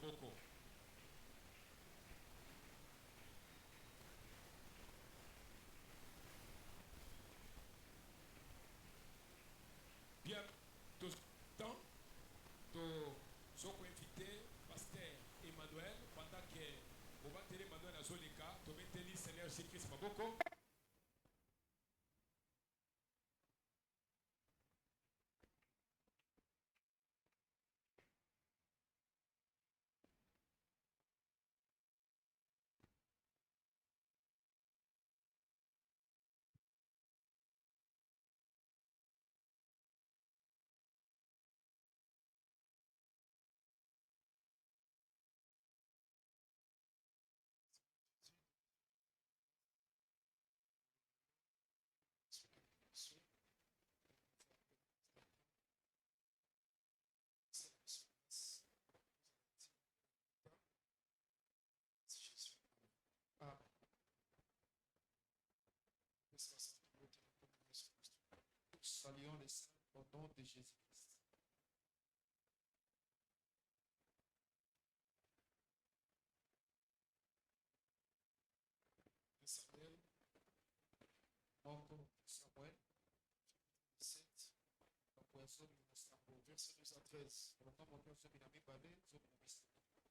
maboko. Bien, tout temps, tout ce qu'on invité, pasteur Emmanuel, pendant que on va tenir Emmanuel à Zolika, tu vas tenir Seigneur Jésus-Christ maboko. Saluons les saints au nom de Jésus-Christ. Samuel, Samuel, 7, verset 2 à 13.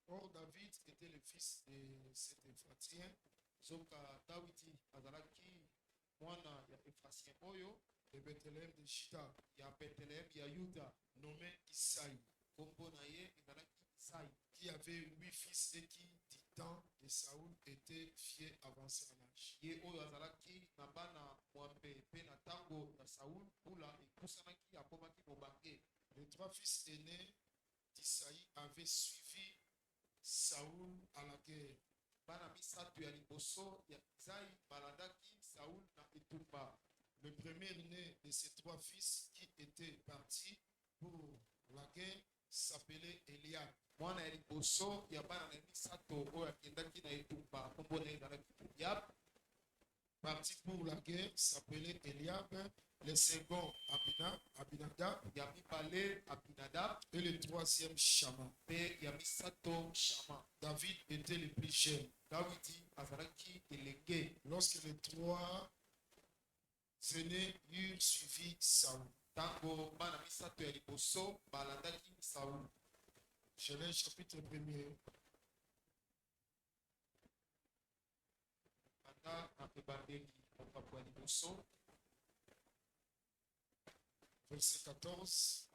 Or, David était le fils de cet Ephratien. Zoka Dawidi azalaki mwana ya Ephratien oyo de Bethléem de Juda, ya Bethléem ya Yuda, nommé Isaïe. Kombo na ye ezalaki Isaïe, qui avait 8 fils et qui, du temps de Saoul, était fier avancé en âge. Ye oyo azalaki na bana mwambe pe na tango ya Saoul bula ekusanaki akomaki mobange. Les 3 fils aînés d'Isaïe avaient suivi Saoul à la guerre. Bana misato ya liboso ya Isaïe balandaki Saoul na etumba. Le premier-né de ces 3 fils qui étaient partis pour la guerre s'appelait Eliab. Mwana ya liboso ya bana na misato oyo akendaki na etumba kombo na ezalaki Eliab. Parti pour la guerre s'appelait Eliab. Le second Abinadab, Yamipale Abinadab, et le troisième Shama. David était le plus jeune. Lorsque les 3 aînés eurent suivi Saoul. Genèse chapitre 1er. Verset 14.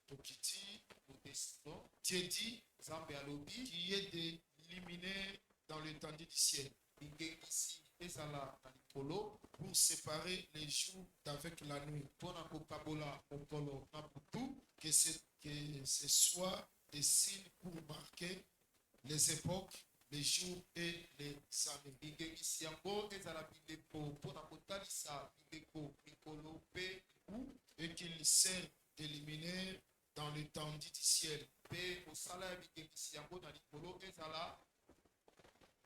Tokiti, Tiedi, qui est des liminaires dans l'étendue du ciel. Pour séparer les jours d'avec la nuit. Que ce soit des signes pour marquer les époques, les jours et les années. Et qu'il sert des liminaires dans l'étendue du ciel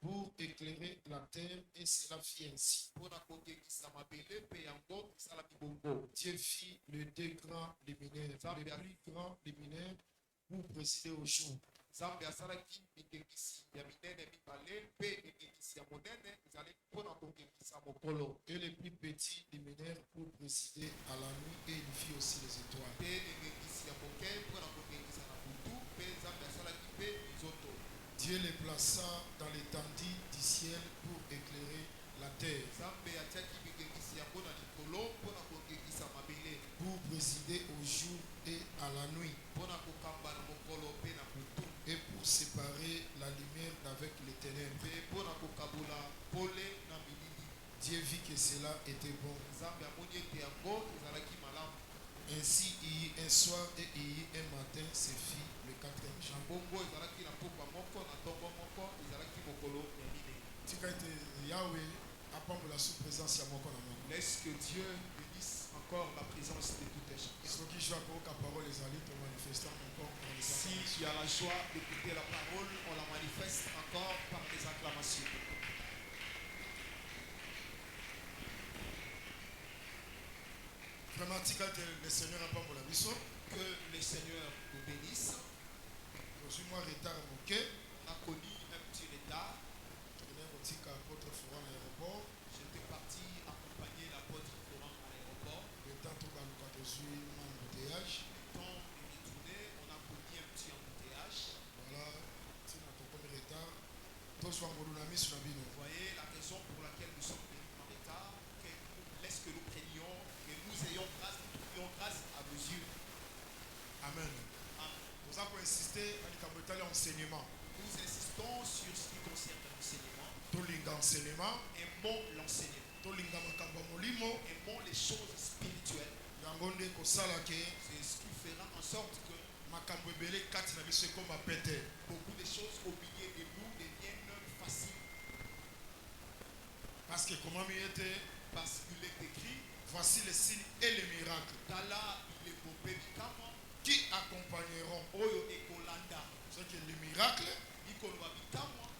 pour éclairer la terre, et cela fit ainsi. Dieu fit les 2 grands luminaires, les plus grands luminaires pour présider au jour. Et les plus petits luminaires pour présider à la nuit, et il fit aussi les étoiles. Dieu les plaça dans l'étendue du ciel pour éclairer la terre, pour présider au jour et à la nuit, et pour séparer la lumière d'avec les ténèbres. Dieu vit que cela était bon. Ainsi, il y eut un soir et il y eut un matin, c'est fit le 4e jour. Laisse que Dieu bénisse encore la présence de tout échange. Si tu as la joie d'écouter la parole, on la manifeste encore par des acclamations. Le Seigneur a pas pour la mission. Que le Seigneur nous bénisse. Moi retard moqué. On a connu un petit retard. J'étais parti accompagner l'apôtre Florent à l'aéroport. Le temps de retourner, on a connu un petit embouteillage. Voilà, si on a un retard, vous voyez la raison pour laquelle nous sommes venus en retard, que laisse que nous prenions, que nous ayons grâce à vos yeux. Amen. Nous avons insisté dans l'enseignement. Nous insistons sur ce qui concerne l'enseignement. Aimons l'enseignement. Aimons les choses spirituelles. C'est ce qui fera en sorte que beaucoup de choses au milieu de nous deviennent faciles. Parce qu'il est écrit, voici les signes et les miracles qui accompagneront. C'est que les miracles,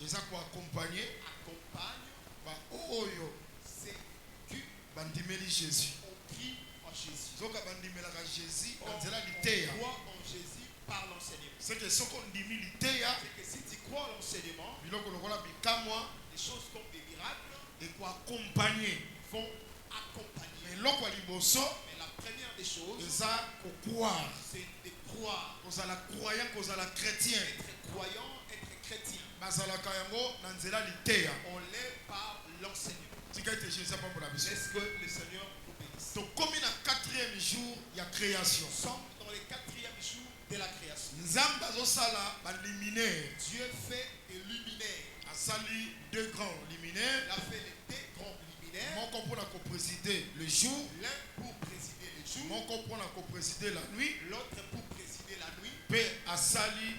ils ont accompagné c'est bandimeli Jésus. on crie en Jésus. Jésus, On croit en Jésus par l'enseignement. c'est que ce qu'on dit C'est que si tu crois à l'enseignement, les choses comme des miracles et quoi accompagner vont accompagner. mais Mais la première des choses, c'est croire. c'est de croire. Cause à la croyant, cause à la chrétien. Être croyant, être chrétien. On On l'est par l'enseignement. Est-ce que le Seigneur nous bénisse? donc comme il y a 4e jour, il y a création. Nous sommes dans le 4e jour de la création. Dieu fait des luminaires. Asali 2 grands luminaires. Il a fait les 2 grands luminaires. Mon comprend pour présider le jour. L'un pour présider le jour. Mon comprend pour présider la nuit. L'autre pour présider la nuit. P Asali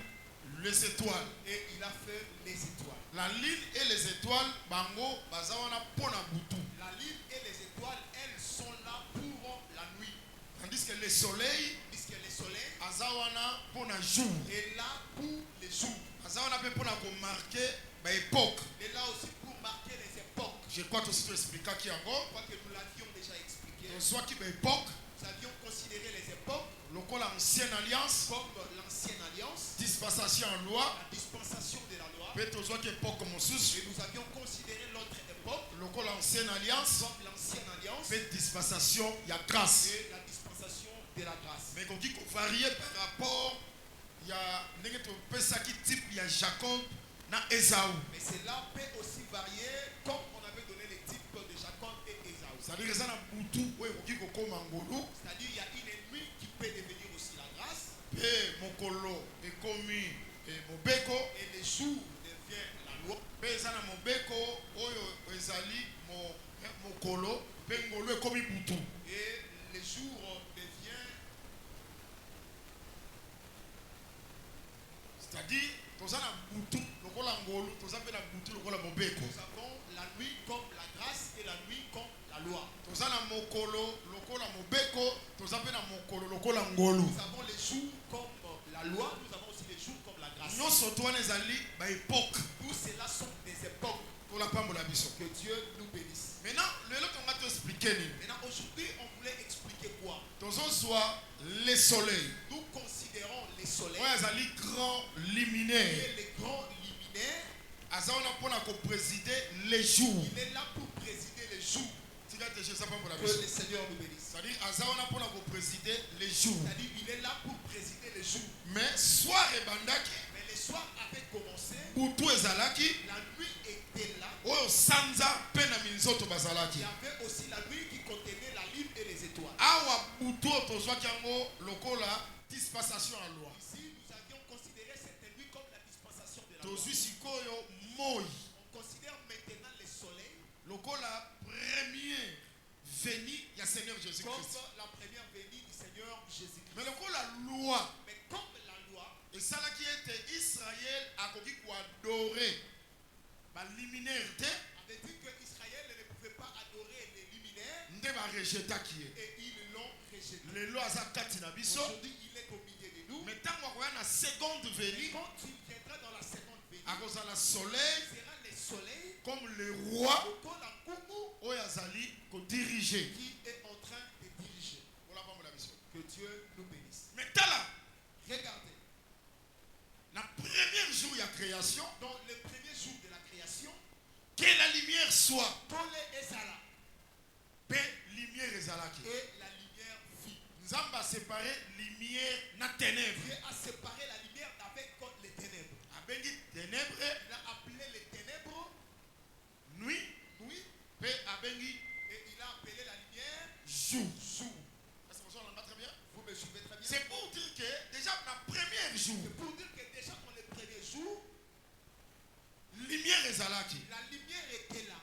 les étoiles. Et il a fait les étoiles. La lune et les étoiles, bango, bazawana pona butu. La lune et les étoiles, elles sont là pour la nuit. Tandis que le soleil, azawana pona jour. Et là pour les jours. Azawana pe pona ko marquer ba époque. Et là aussi pour marquer les époques. Je crois que c'est expliqué qui Je crois que nous l'avions déjà expliqué. Soit qui ba époque. Nous avions considéré les époques l'ancienne alliance, comme l'ancienne alliance, dispensation en loi, la dispensation de la loi. Et nous avions considéré l'autre époque l'ancienne alliance, comme l'ancienne alliance, et dispensation, il y a grâce. Et la dispensation de la grâce. Mais quand on varie par rapport, il y a qui type, il y a Jacob, na Esaü. Mais cela peut aussi varier comme on avait donné les types de Jacob et Esaü. C'est-à-dire qu'il y a une ennemie qui peut devenir aussi la grâce. Et mokolo est commis et mobeko. Et les jours devient la loi. Bezana mobeko oyo ezali mokolo bengolo est commis butu. Et les jours devient. C'est-à-dire tozana butu lokola ngolo tozapela butu lokola mobeko. Nous avons la nuit comme la grâce et la nuit comme la loi. Tozana mokolo lokola mobeko tozapela mokolo lokola ngolo. Nous avons les jours comme la loi, nous avons aussi les jours comme la grâce. Nous sommes ezali ba époque. Tous cela sont des époques. Pour la pambola biso. Que Dieu nous bénisse. Maintenant, le lot on va te expliquer. Maintenant aujourd'hui, on voulait expliquer quoi? Tozo soit les soleils. Nous considérons les soleils. Ouais, ezali grand luminaire. Et les grands luminaires. Azaona pona ko présider les jours. Il est là pour présider les jours. Que le Seigneur nous bénisse. C'est-à-dire, Azaona pour présider les jours. C'est-à-dire, il est là pour présider les jours. Mais soir et bandaki. Mais le soir avait commencé. Butu ezalaki. La nuit était là. Oyo sanza pena minzoto bazalaki. Il y avait aussi la nuit qui contenait la lune et les étoiles. Awa butu tozwaki yango lokola dispensation en loi. Ici, nous avions considéré cette nuit comme la dispensation de la loi. Tozwi sikoyo moi. On considère maintenant le soleil. Lokola premier venu du Seigneur Jésus-Christ. Comme la première venue du Seigneur Jésus-Christ. Mais lokola loi. Mais comme la loi. Et ça là qui était Israël a koki ko adorer ba luminaire te. Avait dit que Israël ne pouvait pas adorer les luminaires. Nde ba rejeta qui est. Et ils l'ont rejeté. Le loi za kati na biso. Aujourd'hui, il est au milieu de nous. Mais tant qu'on a la seconde venue. Quand il viendra dans la seconde venue. À cause de la soleil. Sera le soleil. Comme le roi. Oyazali diriger. Qui est en train de diriger. Que Dieu nous bénisse. Mais dans création, dans le premier jour de la création, que la lumière soit. Tole ezala, Paix, lumière ezalaki. et la lumière fit. Nzamba a séparé lumière na ténèbres. Dieu a séparé la lumière avec les ténèbres. Abengi ténèbres, Il a appelé les ténèbres nuit, nuit paix abengi et il a appelé la lumière jour. jour. Est-ce que vous entendez très bien? Vous me suivez très bien? C'est pour dire que déjà le premier jour, C'est pour dire que déjà dans le premier jour, lumière ezalaki. la lumière était là.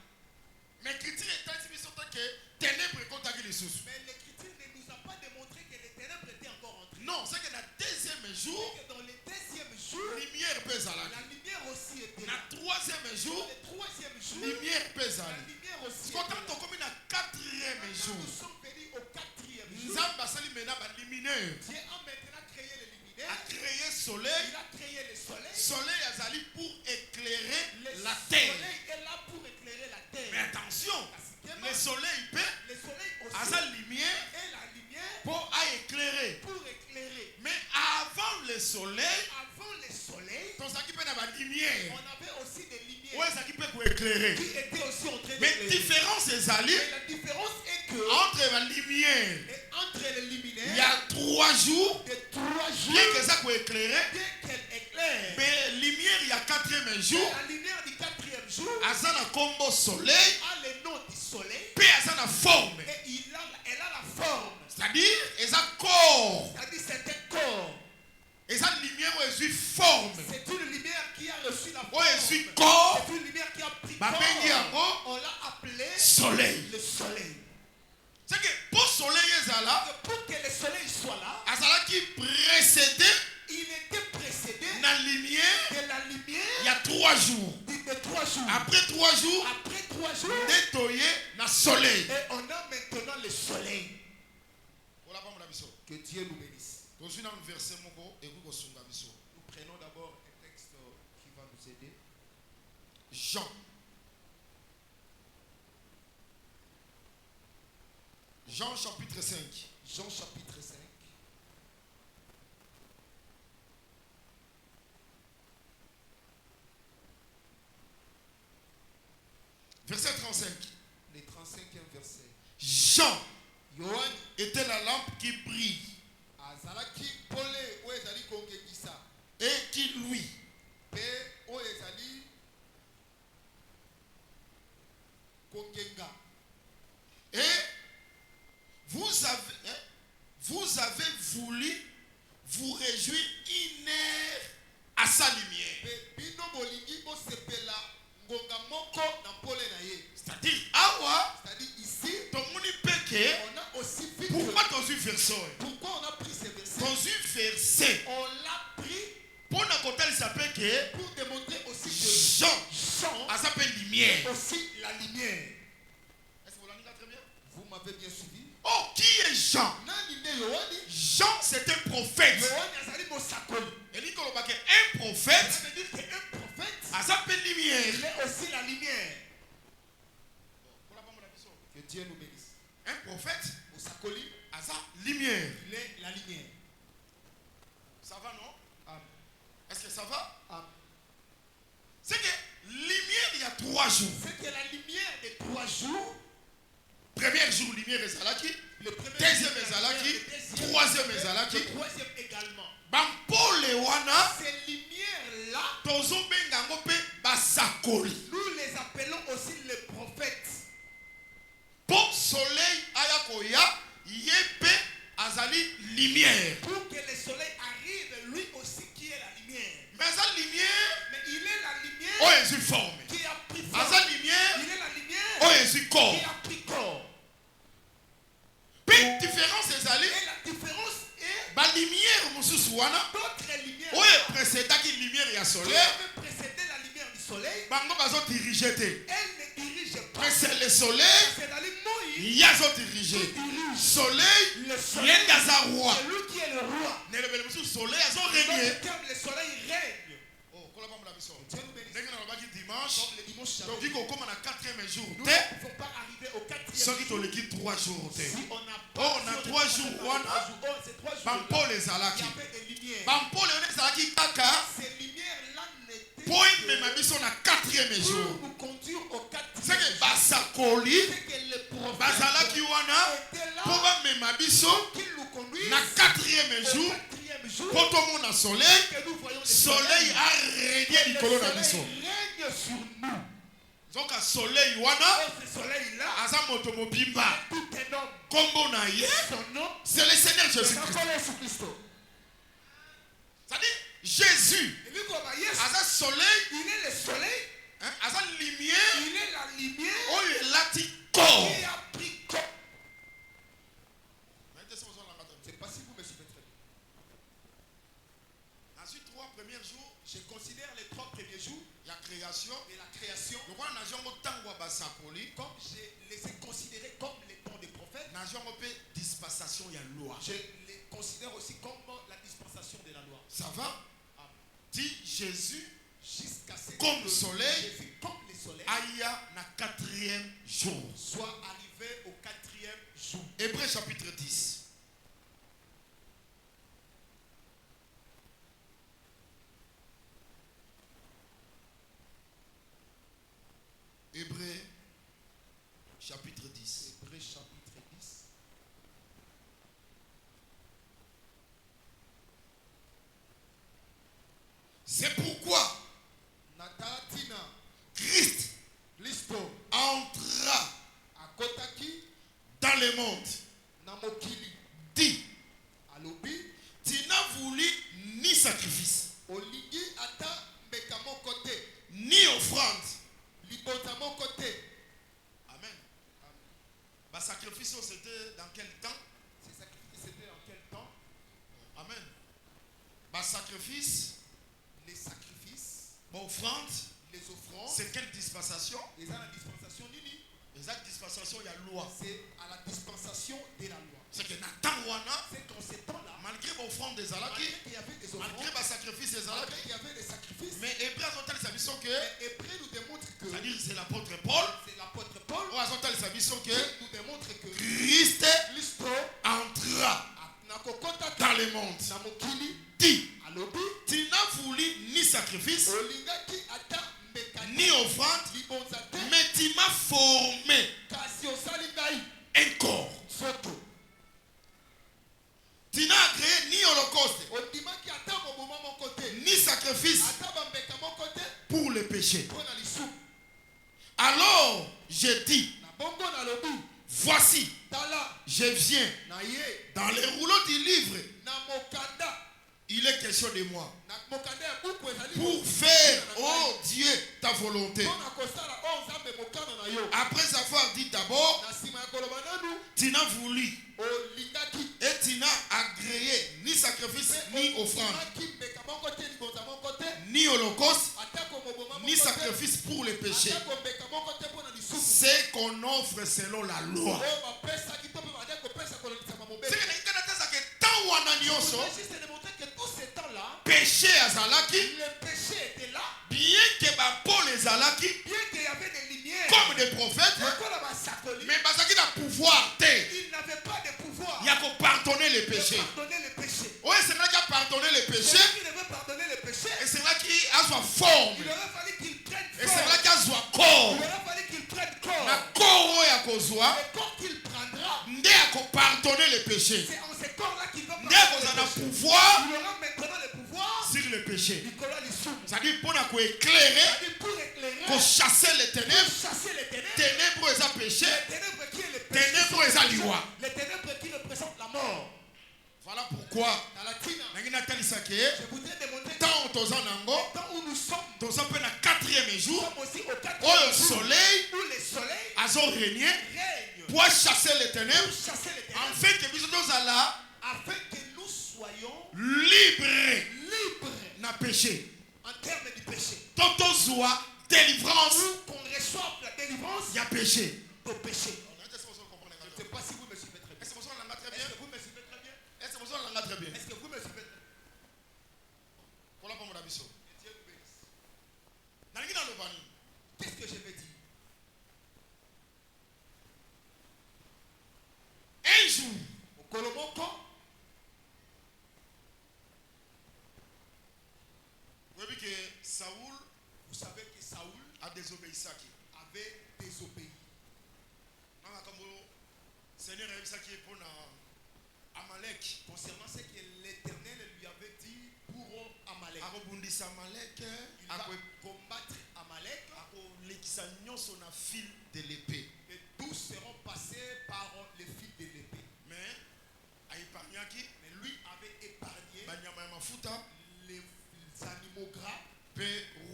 Mais l'écriture est ainsi que ténèbres contactent les sources. Mais l'écriture ne nous a pas démontré que les ténèbres étaient encore entrées. Non, c'est que dans le deuxième jour, Et que dans le deuxième jour, lumière peut ezalaki. la lumière aussi était Dans là. le troisième Dans jour, le troisième jour, lumière peut la ezalaki. lumière aussi Quand était là. on comme dans le quatrième Maintenant, jour, nous sommes venus au quatrième jour. Nzamba sali mena ba luminaire. Dieu a maintenant créé le A luminaire. créé soleil. Il a créé le soleil. Soleil azali pour éclairer Le la terre. soleil est là pour éclairer la terre. Mais attention, le soleil peut Le soleil aussi asa lumière est la lumière pour éclairer. pour éclairer. Mais avant le soleil, Avant le soleil, ton saki peut avoir lumière. on avait aussi des lumières Ouais, ça qui peut pour éclairer. qui étaient aussi en train Mais d'éclairer. différence ezali Mais la différence est que entre la lumière, entre les il y luminaires, a 3 jours, de 3 bien jours, que ça peut éclairer, dès qu'elle éclaire, mais lumière il y a 4e jour, la lumière du quatrième jour asa na combo soleil, a le nom du soleil puis asa na forme. et elle a la forme. C'est-à-dire, eza corps, C'est-à-dire c'est un corps. eza lumière où est forme. C'est une lumière qui a reçu la Où forme. est corps, C'est une lumière qui a pris babengi yango corps. On l'a appelé soleil. le soleil. C'est que pour soleil ezala, Pour que le soleil soit là, azalaki précédé il était précédé na lumière de la il y lumière a 3 jours. de 3 jours. Après 3 jours, Après 3 jours, nettoyé na soleil. et on a maintenant le soleil. Voilà pas mon abisso. Que Dieu nous bénisse. Dans une verset moko et vous kosunga biso. Nous prenons d'abord un texte qui va nous aider. Jean. Jean chapitre 5. Jean chapitre 5. Verset 35. Le 35e verset. Jean Yohan était la lampe qui brille azalaki pole oyo ezali kongekisa et qui luit. mpe oyo ezali kongenga. Et vous avez voulu vous réjouir une heure à sa lumière. Mpe bino bolingi bosepela ngonga moko na pole na ye. C'est-à-dire, awa, C'est-à-dire ici, ton moni peke, on a aussi vu pourquoi que- ton verset? pourquoi on a pris ce verset. Ton verset, On l'a pris pour na côté il s'appelle que pour démontrer aussi que Jean, Jean à s'appelle lumière. est aussi la lumière. Est-ce que vous l'avez très bien? Vous m'avez bien suivi. Oh, qui est Jean? Nani nde Yohani? Jean, c'est un prophète. Yohani azali mosakoli. Et il dit un prophète, Ça veut dire qu'un prophète, à s'appelle lumière. il est aussi la lumière. Que Dieu nous bénisse. Un prophète, Mosakoli, à sa lumière. il est la lumière. Ça va, non? Amen. Est-ce que ça va? Amen. C'est que lumière, il y a 3 jours. C'est que la lumière de 3 jours, Premier jour, lumière est Zalaki. le premier Deuxième jour, est la Zalaki. lumière, le deuxième, Troisième est Zalaki. le troisième également. Bampole wana, Ces lumières-là, tozo bengango pe basakoli. nous les appelons aussi les prophètes. Pour soleil ayakoya, yepe azali lumière. Pour que le soleil arrive, lui aussi qui est la lumière. Mais azali lumière, Mais il est la oh lumière est forme. qui a pris forme. Azali lumière, Il est la lumière oh est corps. qui a pris corps. Puis différence ezali, Et la différence est ba lumière mususu wana, d'autres lumières oh est précédaki lumière ya qui soleil. avaient précédé la lumière du soleil. Bango bazo diriger te. Elle ne dirige pas. Mais c'est le soleil, C'est-à-dire Moïse yazo diriger. qui dirige. Soleil, Le soleil, yenda za roi. c'est lui qui est le roi. Nelebele mususu soleil azo Dans régner. le terme, le soleil règne. Oh, kola pamula biso. Dieu nous bénisse. Ndenge na lobaki dimanche, Comme le dimanche donc samedi. il kokoma na 4e jour Nous te. ne pouvons pas arriver au 4e Soki jour. toleki 3 jours te. Si on n'a Oh, on a 3 jours wana, ces 3 jours. bampole Il y ezalaki. avait des lumières. Bampole wana ezalaki kaka Ces lumières-là n'étaient Pour même biso na 4e jour. Pour nous conduire au 4e C'est que jour. basakoli C'est que les prophètes bazalaki wana étaient là pour ba même biso qu'ils nous conduisent na 4e jour. au 4e jour. Pour tout le monde soleil, Que nous voyons le soleil a régné le likolo na soleil biso. règne sur nous. Donc à soleil wana Et ce soleil-là, aza moto mobimba tout un homme, kombo na ye son nom, c'est le Seigneur c'est Jésus-Christ. encore Jésus-Christ. C'est-à-dire Jésus Et lui, comme Yesu, aza soleil, il est le soleil, hein, aza lumière il est la lumière oyo elati corps. qui a pris corps. Je ne sais pas si vous me suivez très bien. Ensuite 3 premiers jours Je considère les 3 premiers jours ya création de la création lokola na jongo ntango ya basakoli comme je les ai considérés comme les temps des prophètes. na jongo mpe dispensation ya loi. Je les considère aussi comme la dispensation de la loi. Ça va? Dit Jésus Jusqu'à ce comme que soleil Jésus, comme le soleil, aya na 4e jour. soit arrivé au 4e jour. Hébreux chapitre 10. Hébreux chapitre 10. Hébreux chapitre 10. C'est pourquoi Natalatina, Christ listo, entra akotaki, dans le monde. namokili, Dit, alobi, tu n'as voulu ni sacrifice, olingi ata mbeka moko te, ni offrande. libota moko te. Amen. Bah, sacrifice, c'était dans quel temps? Ces sacrifices, c'était en quel temps? Amen. Bah, sacrifice, Les sacrifices, bah, offrande, les offrandes, c'est quelle dispensation? et ça, la dispensation nini? Exact dispensation, il y a loi. C'est à la dispensation de la loi. C'est que dans wana, C'est qu'en ces temps-là, malgré l'offrande des malgré alaki, qu'il y avait des malgré offrandes, le sacrifice des malgré alaki, qu'il y avait des sacrifices, mais Hébreux a total sa mission que, mais Hébreu nous démontre que c'est-à-dire c'est l'apôtre Paul, c'est l'apôtre Paul on a total sa mission que qui nous démontre que Christ Christ entra nakokota dans le monde. na mokili Dit, alobi tu n'as voulu ni sacrifice, olingaki ata mbeka ni offrande, libonza te mais tu m'as formé kasi osali ngai un corps. soto Tu n'as créé ni holocauste, ondimaki ata moboma moko te ni sacrifice ata bambeka moko te pour le péché. mpo na lisumu. Alors, je dis, Na bongo nalobi voici, tala je viens. na ye Dans les rouleaux du livre, na mokanda il est question de moi. na mokanda ya buku ezali Pour faire, oh Dieu, ta volonté. mpo na kosala oyo nzambe mokanda na yo. Après avoir dit d'abord, Na nsima ya koloba nanu tu n'as voulu olingaki et tu n'as agréé ni sacrifice, ni offrande, ondimaki mbeka moko te libonza moko te ni holocauste, atako moboma ni moko te sacrifice pour le péché. atako mbeka moko te mpo na lisumu C'est qu'on offre selon la loi. oyo bapesaki to mpe bade kopesa kolonisama C'est mobele. que tant wana nyonso, Juste démontrer que tout ce temps-là, péché azalaki, le péché était là, bien que Paul ezalaki, bien qu'il y avait des lumières, comme des prophètes, lokola basakoli, mais bazaki na pouvoir te il n'avait pas de pouvoir ya ko pardonner les de péchés. pardonner les péchés. Ouais, c'est là qu'il a pardonné les péchés, Celui qui devait pardonner les péchés, et c'est là qu'il a sa forme, il aurait fallu qu'il prenne et corps. c'est là qu'il a sa corps. Il aurait fallu qu'il prenne corps. Na corps ya kozwa, Le corps qu'il prendra, nde ya ko pardonner les péchés. c'est en ce corps-là qu'il va Nde pardonner kozana les péchés. pouvoir Il aura maintenant le pouvoir sur les péchés. Nicolas Lissou. C'est-à-dire pour na ko éclairer, C'est-à-dire pour éclairer, ko chasser les pour ténèbres, chasser les ténèbres. ténèbres eza péché, Les ténèbres qui est le péché. ténèbres eza liwa. Les ténèbres qui représentent la mort. Voilà pourquoi Dans la Tina, nangi natalisa ke je voudrais démontrer que tant toza nango, le temps où nous sommes, toza mpe na 4e nous jour, sommes aussi au 4e oyo jour soleil où le soleil azo régner règne pour chasser les ténèbres, pour chasser les ténèbres afin que biso tozala afin que nous soyons libres libres na péché. en termes du péché. To tozwa délivrance Ou qu'on reçoive la délivrance ya péché. au péché. Est-ce Je ne sais pas si vous me suivez très bien. que vous l'avez très Est-ce bien? que vous me suivez très bien? Est-ce que vous l'avez très bien? Est-ce que vous me suivez très bien? Voilà pour mon biso. Dieu vous bénisse. Nangi na lobani. Qu'est-ce que je vais dire? Un jour, Au Kolomoko, vous voyez que Saoul désobéissaki. avait désobéi. Nanga kambo Seigneur ayebisaki pour Amalek. Concernant ce que l'Éternel lui avait dit pour Amalek. Akobundisa Amalek. Il va combattre Amalek. Akolekisa nyonso na fil de l'épée. Et tous seront passés par le fil de l'épée. Mais aipargnaki. Mais lui avait épargné Banyama ya mafuta. les animaux gras Pe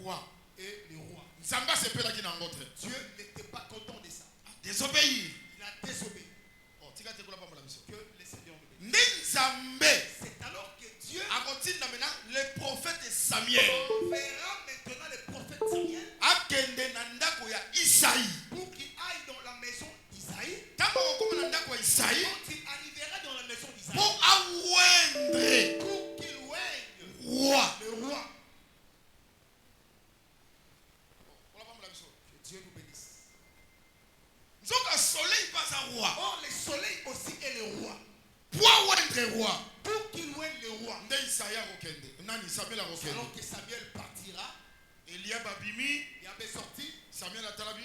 roi. et les rois. Nzamba sepelaki na ngote. Dieu n'était pas content de ça. Désobéir. Il a désobéi. Oh, tika te kula pambola biso. Que le Seigneur nous bénisse. Nzambe. C'est alors que Dieu Akotinda maintenant le prophète Samuel. verra maintenant le prophète Samuel Akende na ndako ya Isaïe. pour qu'il aille dans la maison d'Isaïe. Tango okoma na ndako ya Isaïe. Quand il arrivera dans la maison d'Isaïe, Pour awendre pour qu'il règne roi. le roi. Kula pambola biso. Que Dieu nous bénisse. Nzoka soleil pas un roi. Or, le soleil aussi est le roi. Pour awendre roi. Pour qu'il règne le roi. Nde Isaïe akokende. Nani Samuel akokende. Alors que Samuel partira, Eliab abimi. il avait sorti, Samuel atalabi.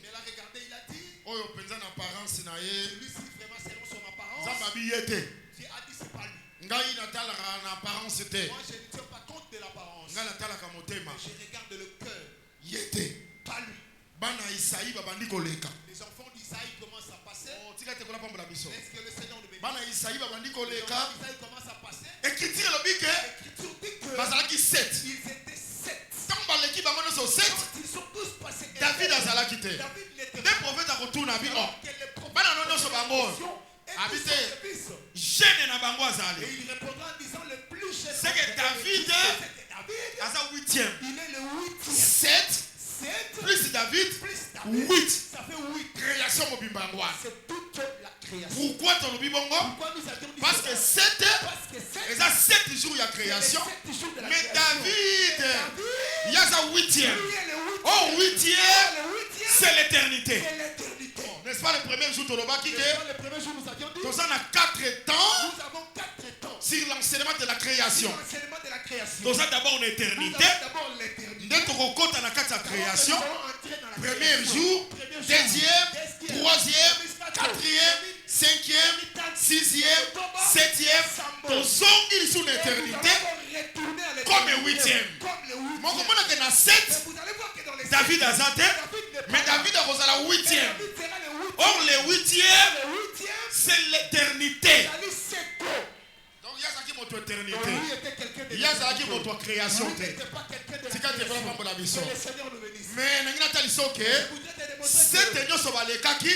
mais il a regardé, il a dit, Oyo penza na apparence na ye. celui-ci vraiment selon son apparence, Nzambe abiyete. Dieu a dit c'est pas lui. Ngai natalaka na apparence te. Moi je ne tiens pas compte de l'apparence, Ngai natalaka motema. mais je regarde le cœur, Yete. pas lui. Bana Isaïe babandi koleka. Les enfants d'Isaïe commencent à passer. Oh, tika te kola pambola biso. Est-ce que le Seigneur nous bénit? Bana Isaïe babandi Les koleka. enfants d'Isaïe commencent à passer. Ekitiri lobi ke L'Écriture dit que bazalaki 7. ils étaient 7. Tango baleki bango nyonso 7. Quand ils sont tous passés, David azalaki te. David n'était Nde pas. prophète akotuna bi oh. Alors que le prophète Bana no nyonso bango. et Habite. tous ses fils. Jeune na bango Et azali. il répondra en disant le plus jeune. C'est que David, C'est que David, Aza 8e. il est le 8e. 7 7 plus David plus David, 8. ça fait 8. Création mobimba ngwa. C'est toute la création. Pourquoi ton lobi bongo? Pourquoi nous avions dit Parce ça? que 7 Parce que 7 et ça 7 jours il y a création. Mais David, il y a sa 8e. Oh 8e, c'est l'éternité. C'est l'éternité. N'est-ce pas le premier jour Tolobaki que Le premier jour, nous avions dit, nous avons 4 temps nous avons 4 temps. sur l'enseignement de la création. L'enseignement de la création. Nous avons d'abord Nous l'éternité. avons d'abord l'éternité. Dès qu'on compte dans la carte de la création, Nous allons entrer dans la premier création. jour, Premier jour. deuxième, troisième, quatrième, cinquième, sixième, septième. Nous sommes sous l'éternité comme le 8e. Mon compagnon est dans 7, David a zaté, mais David a posé la 8e. Or le 8e, c'est l'éternité. Donc il y a ça qui est votre éternité. Il y a ça qui est votre création. C'est quand tu vas prendre la mission. Mais nous avons dit que cette union sur les kaki,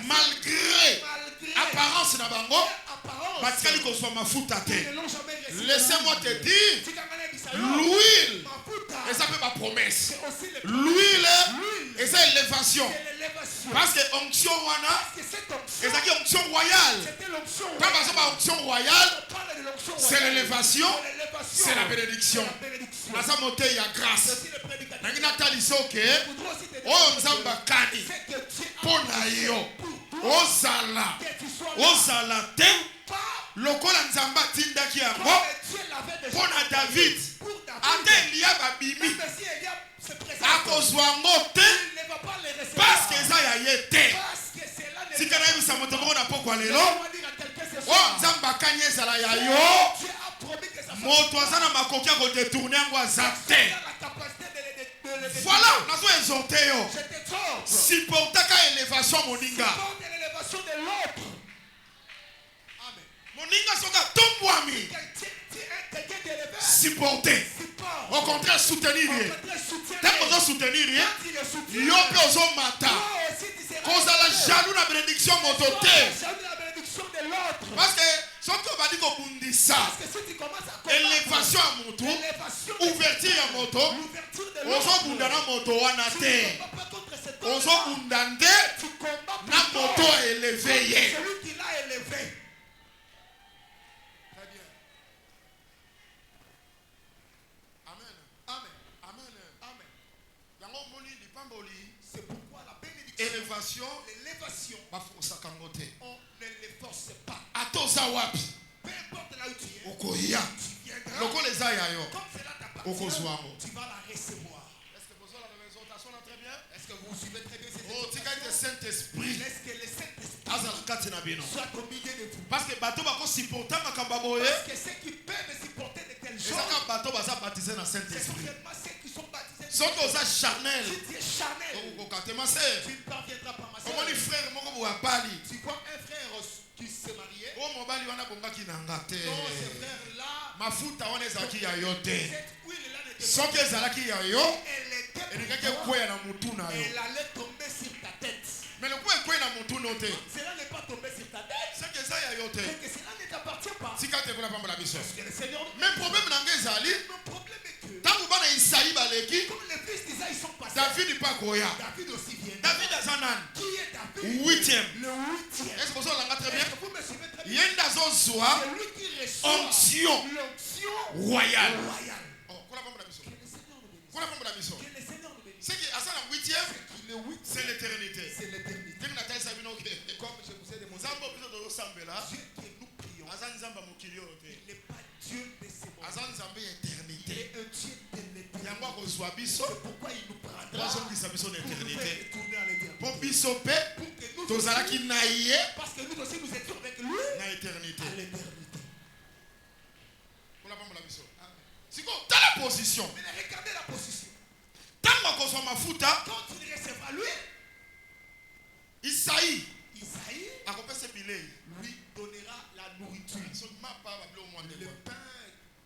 malgré l'apparence de bango, parce qu'on soit ma foutate. Laissez-moi te dire, l'huile, et ça fait ma promesse. L'huile, et ça élévation. Parce que onction wana, et ça qui est onction royale. Quand on parle d'onction royale, c'est l'élévation, c'est la bénédiction. Dans sa montée, il y a grâce. Nangi natali soke, oh nzamba kani, pona yo, ozala te, lokola nzamba tindaki yango, pona David, ate Eliab abimi, akozwa yango te, parce que eza ya ye te. Tika na yebisa moto moko na pokwa lelo, oh nzamba kani ezala ya yo, moto aza na makoki ya kodetourne yango aza te. Voilà, nous avons exhorté. Supportaka élévation moninga. Moninga soka tombwami. Supporter. Au contraire soutenir. Tant que vous soutenir, yo pe ozo mata. Cause la jaloux la bénédiction motote. Parce que surtout on va dire qu'on bundit ça. Élévation à moto, ouverture à moto, ozo bundana moto wana te. Ozo bundande na moto élevé ye. Celui qui l'a élevé. Très bien. Amen. Amen. Amen. Amen. Yango moni di pamboli. C'est pourquoi la bénédiction, Élévation, l'élévation, ba força kangote. on ne les force pas. Atoza wapi. Peu importe là où tu es, Okoya. tu viendras. Loko les aya yo. Comme cela Okozwa t'appartient, ngo. tu vas la recevoir. Est-ce que vous avez la maison que vous suivez très bien cette Oh, tika ete exhortation? Saint-Esprit. Laisse que le Saint-Esprit Azala kati na bino. soit au milieu de vous. Parce que bato bako supporter makamba boye. Parce que ceux qui peuvent supporter de telles choses, Ezaka bato baza baptisé na c'est Saint-Esprit. seulement ceux qui sont baptisés. Soki oza charnel. Si tu es charnel, Okokate ma sœur. tu ne parviendras pas, ma soeur. Omoni frère moko boye abali. Tu vois un frère qui s'est marié. O mobali wana bongaki na nga te. Non, ce frère-là, Mafuta wana ezalaki ya yo te. cette huile-là n'était Soki ezalaki ya yo, elle était elingaki pour toi. ekweya na mutu na yo. Elle allait tomber sur ta tête. Mais lokola ekweyi na mutu no te. Cela n'est pas tombé sur ta tête. Soki eza ya yo te. C'est que cela ne t'appartient pas. Tika te mpona pambola biso. Parce que le Seigneur. Mais problème na nga ezali, Le problème est que, ntango bana Isaïe baleki, comme les fils d'Isaïe sont passés, David mpe akoya. David aussi vient. David aza nani? Qui est David? 8e. Le 8e. Est-ce que vous olanga très bien? Est-ce que vous me suivez très bien? Ye nde azozwa C'est lui qui reçoit onction l'onction royale. royale. Oh, kola pambola biso. Que le Seigneur nous bénisse. Kola pambola biso. Que le Seigneur nous bénisse. C'est que aza na 8e, Le 8e, c'est l'éternité. c'est l'éternité. Ndenge natalisa bino ke. Comme je vous ai demandé, Nzambe biso tozosambela, Dieu que nous prions, aza nzambe ya mokili oyo te. il n'est pas Dieu de ces mondes. Aza nzambe ya Il éternité. est un Dieu de l'éternité. Yango akozwa biso, C'est pourquoi il nous prendra azongisa biso na pour nous faire éternité. retourner à l'éternité. Mpo biso mpe Pour que nous tozalaki aussi, na ye parce que nous aussi nous étions avec lui na éternité. à l'éternité. Kola pambola biso. Sikoyo tala position. Mais regardez la position. Ntango akozwa mafuta, Quand il recevra lui, Isaïe Isaïe akopesa bilei. lui donnera la nourriture. Soki mapa babilo mwa Le ndeko. pain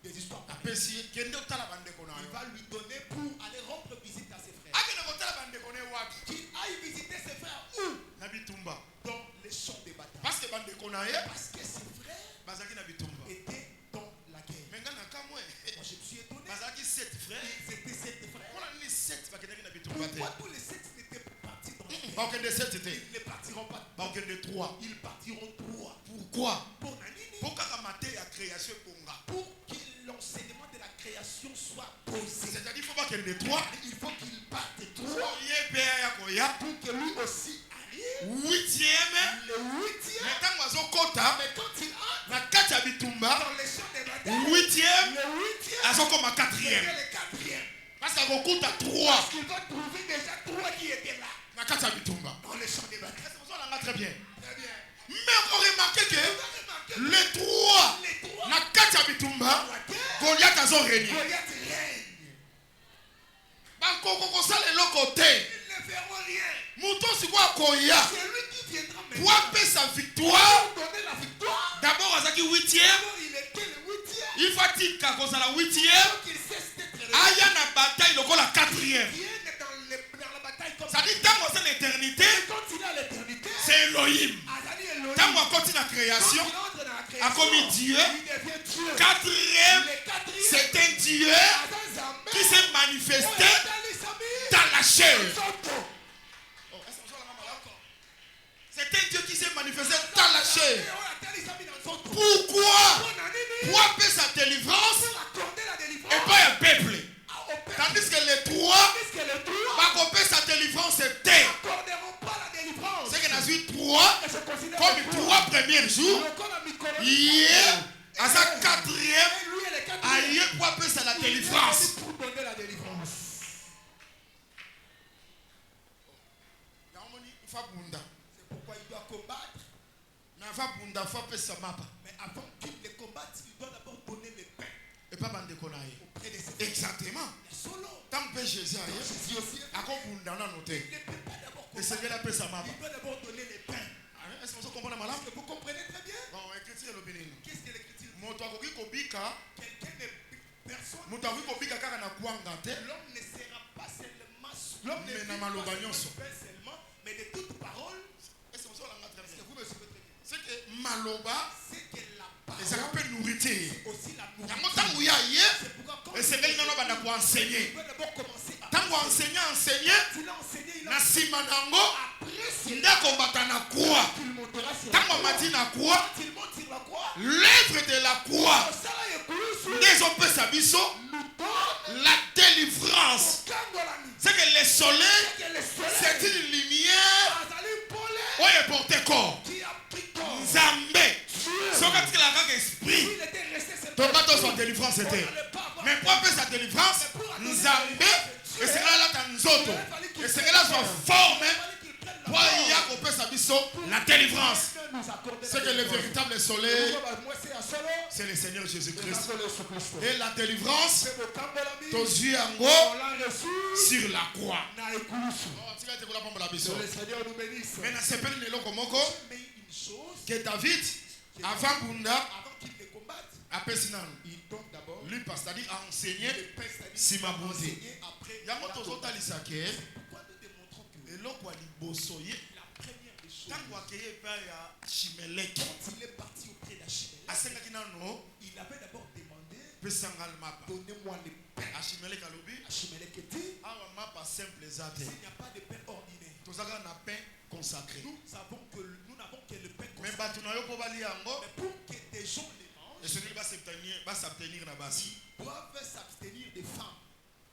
des histoires. Apesi ye kende otala bandeko na Il yo. va lui donner pour aller rendre visite à ses frères. Akende kotala bandeko na ye wapi? Qu'il aille visiter ses frères où? Na bitumba. Dans les champs de bataille. Parce que bandeko na ye Parce que ses frères bazalaki na bitumba. étaient dans la guerre. Mais nga na kamwe Moi je me suis étonné. bazalaki 7 frères. Ils étaient 7 frères. Mpona nini 7 bakendaki na bitumba te? Pourquoi tous les 7 n'étaient pas partis dans la guerre? Bakende 7 te. Ils ne partiront pas. Bakende 3. Ils partiront 3. Pourquoi? Pour Nanini, Mpo kaka mateya ya création ebonga. pour que l'enseignement de la création soit posé. C'est-à-dire faut bakende 3. Il faut qu'il parte 3 Ye mpe ya koya. pour que lui aussi arrive. 8e. Le 8e. Mais ntango azokota Mais quand il entre na kati ya bitumba, dans les champs de bataille, 8e le 8e, azokoma c'est 4e. le 4e. Parce qu'akokuta 3 Parce qu'il va trouver déjà 3 qui étaient là na kati ya bitumba. dans les champs de bataille. Est-ce que vous olanga très bien? Très bien. Mais on remarque Vous que avez remarqué les 3 les 3 na kati ya bitumba, dans la guerre, Goliath azorégner. Goliath règne. Bakoko kosala eloko te. Ils ne feront rien. Moto sikoyo akoya C'est lui qui viendra po maintenant apesa victoire. pour donner la victoire. D'abord azalaki 8e, Alors il était le 8e. il faut atika kozala 8e, Donc il cesse d'être le aya na bataille lokola 4e. Il vient dans la bataille comme ça. Ça dit ntango aza na éternité, Et quand il est à l'éternité, c'est Elohim. Azali Elohim. Ntango akoti na Quand création, il entre dans la création, akomi Dieu. il devient Dieu. 4e, Le 4e, c'est un Dieu Azazambe, qui s'est manifesté Oyatali Sami, dans la chair. Soto. C'est un Dieu qui s'est manifesté dans la chair. Oyatali Sami dans Soto. Pourquoi? Pour Nanini, Pour appeler sa délivrance pour accorder la et délivrance pas un peuple. au peuple. Tandis que les 3, Puisque les 3 bakopesa sa délivrance était. n'accorderont pas la délivrance. C'est que dans une 3, Et se considère comme comme 3 premiers jours, hier, à sa 4e, Et lui, elle est 4e. aïe pour appeler ça la délivrance. Pour donner la délivrance. C'est pourquoi il doit combattre. Mais avant qu'il ne combatte, il doit d'abord donner le pain auprès de ses frères. Exactement. Solo. Tant que Jésus a Jésus aussi. à bunda na noté. Il ne peut pas d'abord Et combattre. c'est bien appelé ça mapa. Il doit d'abord donner le pain. Est-ce que vous comprenez malade? Est-ce que vous comprenez très bien? Bon, écriture l'opinion. Qu'est-ce que l'écriture dit? Moto akoki kobika, Quelqu'un n'est personne. moto akoki kobika kaka na kwanga te. L'homme ne sera pas seulement. L'homme ne Mais vit na pas maloba seulement nyonso. du pain seulement, mais de toute parole. Est-ce que vous avez très Est-ce bien? que vous me suivez très bien? C'est que maloba, C'est que la et ça parole rappelle nourriture. aussi la Yango nourriture. tango ya ye, C'est pourquoi quand et c'est là nano banda ko il enseigner. peut d'abord commencer à Tango enseigner, il a enseigné, il a na sima nango, après c'est nda kombata na croix. qu'il montera sur la Tango croix. mati na croix, Quand il monte sur la croix, l'œuvre de la croix, ça là est plus nde ezopesa biso nous donne la délivrance. au camp de la nuit. C'est que le soleil, C'est que le c'est soleil une lumière Azali Paulé oyo eporte corps. qui a pris corps. Nzambe, Dieu. soki atikala kaka esprit, Il était resté cette toka tozwa délivrance te. Mais pour appeler sa délivrance, Nzambe, esengeli alata nzoto, que c'est là soit forme pour y a la délivrance. C'est que le véritable soleil, c'est le Seigneur Jésus-Christ. Et la délivrance, tes yeux en haut sur la croix. Que le Seigneur nous bénisse. Maintenant, c'est pas Mais une chose, que David, avant Bunda, avant qu'il les combatte, il il donne d'abord lui, c'est-à-dire à enseigner le père, c'est-à-dire si ma bonté. enseigner après. Il y a un autre Pourquoi nous démontrons que et l'autre quoi libosoye la première des choses, tant quoi qu'il y ait pas ya Chimelek quand il est parti auprès d'Achimélec, asenga kinano il avait d'abord demandé, pesangal mapa donnez-moi le pain. Achimelek alobi Achimélec était, awa mapa simple zate s'il n'y a pas de pain ordinaire, tozaka na pain consacré nous n'avons que le pain mais consacré. bato na yo po bali yango Mais pour que des gens les mangent, et celui va s'abstenir na basi ils doivent s'abstenir des femmes.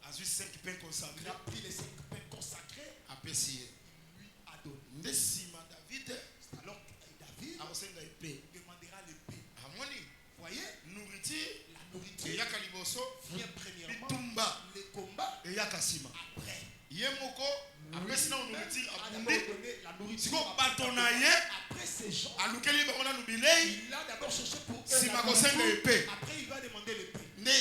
azui 5 pains Il consacrés a pris les 5 pains consacrés, apesi ye il lui a donné. nde sima David C'est alors que David akosenga epée demandera le pain. amoni Voyez, nourriture la nourriture eyaka liboso vient premièrement, bitumba le combat eyaka nsima après. ye moko apesi na nourriture A abundi d'abord donné la nourriture. siko bato na ye Après ces gens, alukeli bango nanu bilei il a d'abord cherché pour eux Si la ma nourriture. kosenga épée. Après, il va demander le pain. nde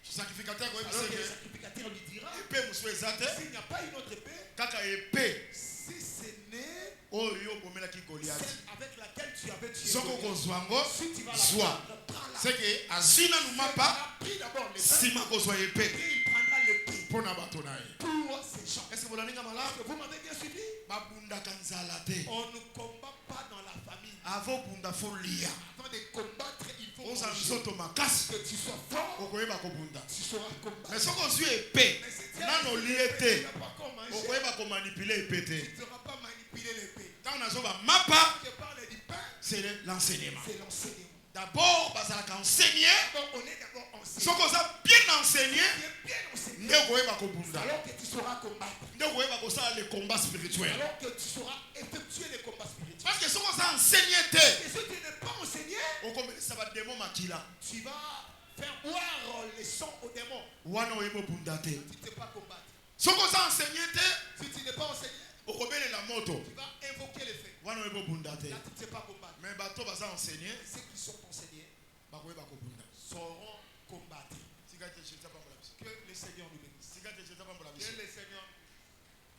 sacrificateur Alors que le koyebiseke sacrificateur lui dira, epe mosusu eza te s'il n'y a pas une autre paix, kaka epe si ce n'est oyo obomelaki goliath celle avec laquelle tu avais tué soki Goliath, okozwa ngo si tu vas la zwa prendre, prends-la. seke azwi nanu Il mapa a pris d'abord le pain, nsima kozwa epe puis il prendra le pain mpo na bato na ye pour ces gens. ese bolaninga Est-ce malamu que vous m'avez bien suivi? babundaka nzala te On ne combat pas dans la famille. avo bunda fo lia Avant de combattre, il faut oza manger. nzoto makasi Que tu sois fort, okoyeba kobunda tu sauras combattre. me soki ozwi epe Mais c'est nano olie tu te n'as pas comment manger. okoyeba komanipule epe te Tu ne sauras pas manipuler les paix. ntango nazoba mapa Je parle du pain, c'est l'enseignement c'est l'enseignement. d'abord bazalaka enseigné D'abord, on est d'abord enseigné. soki oza bien enseigné Tu es bien enseigné. nde okoyeba kobunda Alors que tu sauras combattre. nde okoyeba kosala le combat spirituel Alors que tu sauras effectuer les combats spirituels. parce que soki oza enseigné te Et si tu n'es pas enseigné, okomelisa bademo makila tu vas faire boire les sons aux démons. wana oyeba obunda te Tu ne sais pas combattre. soki oza enseigné te Si tu n'es pas enseigné, okobelela moto tu vas invoquer les faits. wana oyeba obunda te Là, tu ne sais pas combattre. mais bato baza enseigné Ceux qui sont enseignés bakoyeba kobunda sauront combattre. tika te jésus apambola biso Que le Seigneur nous bénisse. tika te jésus apambola Que biso le Seigneur.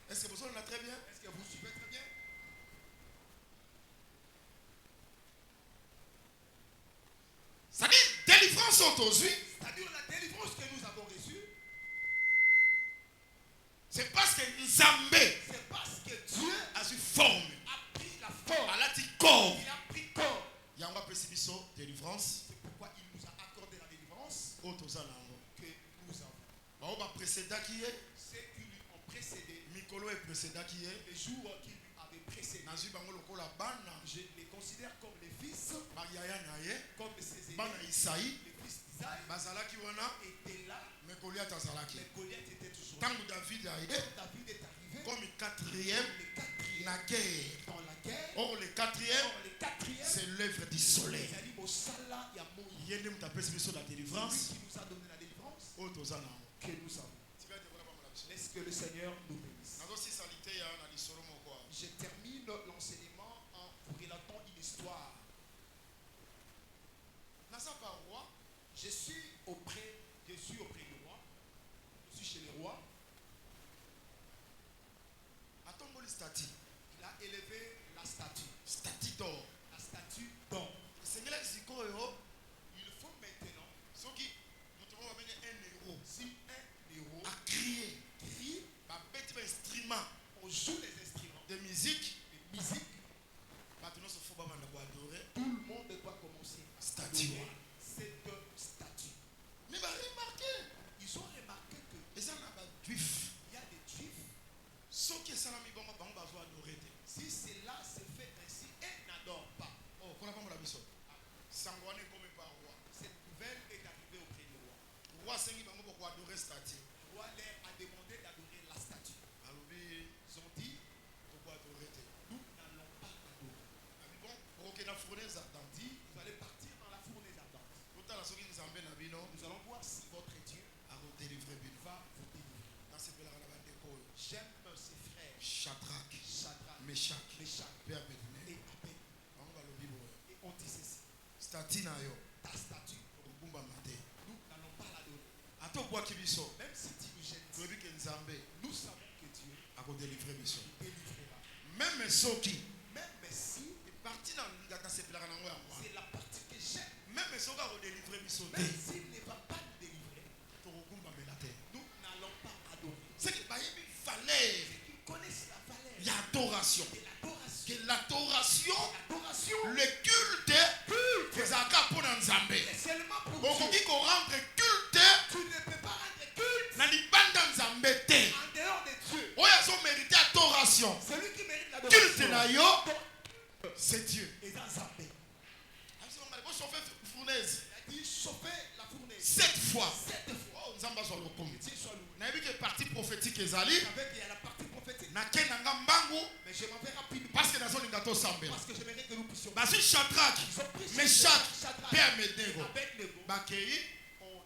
est-ce que bozolona très bien Est-ce que vous suivez très bien? c'est-à-dire délivrance aujourd'hui C'est-à-dire la délivrance que nous avons reçue, c'est parce que nzambe c'est parce que Dieu azwi forme a pris la forme. alati corps Il a pris corps. yango apesi biso délivrance C'est pourquoi il nous a accordé la délivrance oyo toza na yango que nous avons. bao baprécédaki ye Ceux qui lui ont précédé, mikolo eprécédaki ye les jours qui lui avaient précédé, nazwi bango lokola bana je les considère comme les fils, bayaya na ye comme ses bana aînés, isaïe les fils d'Isaïe bazalaki wana étaient là, me goliath azalaki mais Goliath était toujours là. ntango david aye Quand David est arrivé, comme quatrième le quatrième na guerre dans la guerre, or le quatrième or le quatrième, c'est l'œuvre du soleil il a dit Mosala Yamoyi, ye nde moto apesi biso la celui délivrance qui nous a donné la délivrance oyo toza na yango que nous avons. tika ete kola bambola biso Laisse que le Seigneur nous bénisse. nazosisa liteya na lisolo moko awa Je termine l'enseignement en vous relatant une histoire. naza pa roi Je suis auprès du roi. Je suis chez le roi. atomboli stati Il a élevé la statue. stati d'or La statue d'or. esengelaki sikoyo Il faut maintenant, soki moto moko babenge un héros si un héros acrie crie, babeti bainstrument on joue les instruments de musique de musique, bato nyonso fo babanda koadore tout le monde doit commencer à Statue. adorer cette statue. mais baremarke Ils ont remarqué qu'il eza na bajuif y a des juifs, soki esalami bango bango bazwa adore te si cela se fait ainsi, ils n'adorent pas. oh kona pambola biso sango wana ekomi pa roi Cette nouvelle est arrivée auprès du roi. roi asengi bango bokoadore stati Le roi leur a demandé d'adorer la statue. alobi Ils ont dit, tokoadore te nous n'allons pas adorer. abi bon okokenda fournaise ardente Dit, vous allez partir dans la fournaise ardente. totala soki nzambe na bino Nous allons voir si votre Dieu akodelivre bino va vous délivrer. nasepelaka na bandeko oyo J'aime ces frères. Meshach. Meshach Pe Abednego. et Abednego. Bango balobi boye. Et on dit ceci. Statut na yo. Ta statue, Okumba mate. nous n'allons pas la donner. Ata obwaki biso. Même si tu nous jettes, Toyebi ke Nzambe nous savons que Dieu akodélivre biso. délivrera. Même soki Même si parti na ngaka sepelaka nango yango. c'est la partie que j'aime, Même soki akodélivre biso te. même s'il ne va pas nous délivrer, Tokokumbamela te. nous n'allons pas adorer. C'est que bayebi valeur Ils connaissent la valeur ya adoration. de l'adoration. Que l'adoration, L'adoration, le culte, ezalaka mpo na Nzambe. c'est seulement pour Dieu. Okoki korendre culte Tu ne peux pas rendre culte na libanda Nzambe te. en dehors de Dieu. Oyo azomérite adoration. Celui qui mérite Culte na l'adoration, yo, c'est Dieu. est dans sa paix. Faut chauffer fournaise. Il a dit chauffer la fournaise 7 fois. 7 fois. Oh, Nzambe azwa lokomi. Dieu soit loué. Nayebi ke partie prophétique ezali. Avec il y a la partie prophétique. Nakendanga mbangu Mais je m'en vais rapidement parce que nazolinga tosambela. parce que j'aimerais que nous puissions. Bazwi Shadrach, Ils ont pris Meshach, Shadrach pe Abednego. Abednego. Bakei On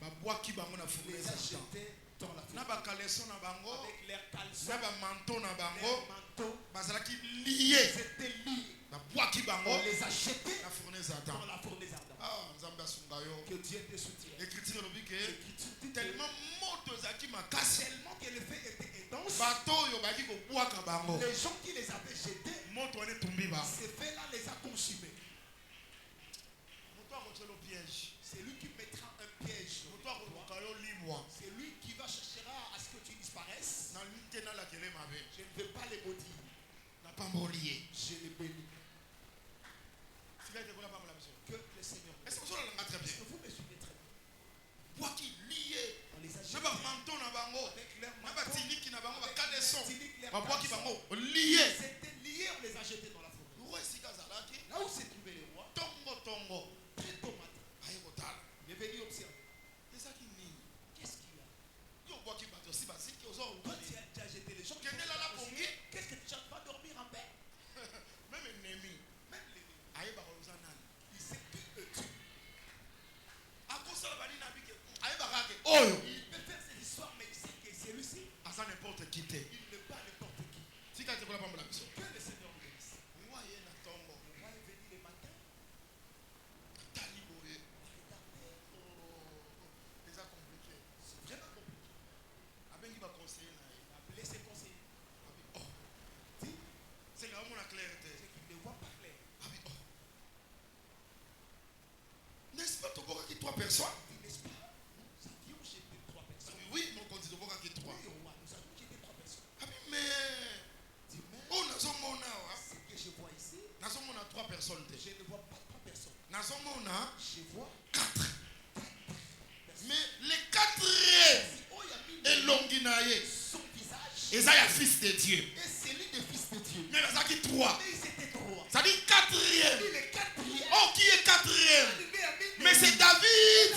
babwaki bango na les fournaise a ya temps. jetés dans la Na fournaise. bakaleso na bango, Avec leurs caleçons, na bamanto na leurs bango, manteaux, bazalaki ils lié. étaient liés. Babwaki bango On les a jetés na fournaise ya dans temps. la fournaise ardente. Ah, Nzambe asunga yo. Que Dieu te soutienne. Écriture elobi ke L'écriture dit tellement moto ezalaki makasi. tellement que le feu était intense, Bato oyo bayaki kobwaka bango. les gens qui les avaient jetés, Moto wana etumbi bango. ce feu-là les a consumés. Moto akotiela yo piège. C'est lui qui mettra un piège. Moto akoluka yo limwa. C'est lui qui va cherchera à ce que tu disparaisses. Nalingi te nalakele mabe. Je ne veux pas les maudire. Napamboli ye. Je les bénis. Sika ete kola pambola biso. Que le Seigneur. Est-ce que ozolalanga très Est-ce bien? que vous me suivez très bien? Bwaki lié. On les a Na jetés bamanto na bango. avec leurs Na manteaux, batiniki na bango avec bakadeson. leurs tuniques, leurs Babwaki caleçons. bango lié. Ils étaient liés, on les a jetés dans la forêt. Roi esika azalaki. Là où s'est trouvé le roi, Tongo. très tôt matin, Aye kotala. il est venu observer. Ezaki nini? Qu'est-ce qu'il y a? Yo obwaki bato si basiki Toi, ozoluka tu as déjà jeté les gens. Quel est là, la pongi? Qu'est-ce que tu vas dormir en paix? même ennemi Même l'ennemi, ayebaka oza nani. il sait qui le tue. Akosala banini abike ayebaka ke oyo Il peut faire ses histoires, mais il sait que celui-ci, aza n'importe qui te. il n'est pas n'importe qui. Tika te kola pambola biso. Que le Seigneur nous bénisse. Roi ye na tongo. Le roi est venu le matin, Tali boye. regardez, Oh, eza compliqué. c'est vraiment compliqué. Abengi baconseiller na ye. Il a appelé ses conseillers. Abi oh. Dit, C'est là omona clair te. c'est qu'il ne voit pas clair. Abi oh. N'est-ce pas tobokaki 3 personnes? Il dit, n'est-ce pas? Nous avions jeté 3 personnes. Abi oui, mokonzi tobokaki 3. Oui, roi, nous avions jeté 3 personnes. Abi mais Dit, mais oh nazomona awa. ce que je vois ici, Nazomona 3 personnes te. je ne vois pas 3 personnes. Nazomona Je vois 4. 4 personnes. Mais les 4e Oh, il y a mis elongi na ye son visage eza ya fils de Dieu. et celui des fils de Dieu. Mais bazalaki 3. Mais ils étaient 3. Ça dit 4e. Il est 4e. Oh, qui est 4e? Arrivé à Mine. Mais c'est David.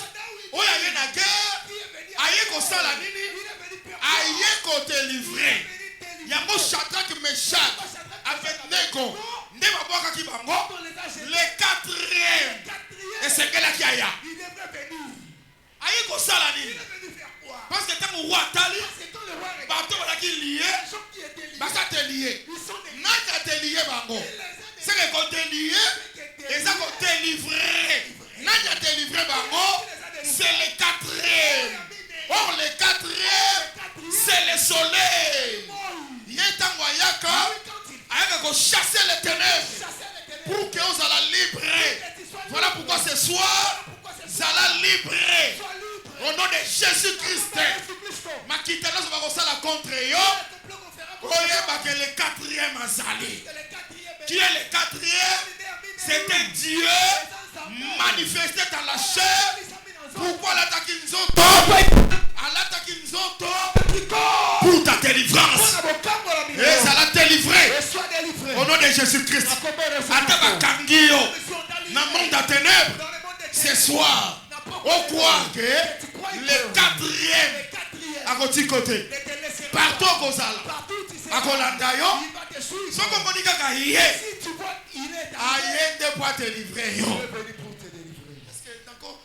Oh, il y a na guerre. Qui est venu Aye kosala nini? Il est venu perdre. Aye kote Il est livrer. venu délivrer. Yango Shadrach, Meshach, Abednego. Nde babwakaki bango. On les a jetés. Les 4e. 4e. Esengelaki aya. Il devrait venir. Aye kosala Il nini? est venu faire quoi? Parce que tant roi atali, C'est quand le roi regarde. bato balaki lié, Les gens qui étaient liés. basa te lié. Ils sont des Naka te lié bango. Il les a C'est que kote lié, eza kote livré. Naka te livré bango. C'est les 4e. Or les 4e, c'est le soleil. Yetango ayaka, ayaka ko chasser les ténèbres pour que vous allez libre. Voilà pourquoi ce soir, zala libre. Au nom de Jésus-Christ. Makitana va kosala contre yo. Oyeba que le 4e azali. Qui est le 4e? C'est un Dieu manifesté dans la chair. Pourquoi l'attaque nzoto? L'attaque nzoto pour ta délivrance. Et ça l'a délivré. Au nom de Jésus-Christ. Ataba kangio. Dans le monde des ténèbres. Ce soir. On croit que le 4e à côté côté. Partout au Kozala. À Kolanda yo. Soko monika ka yé. Aïe de pour te livrer yo. Est-ce que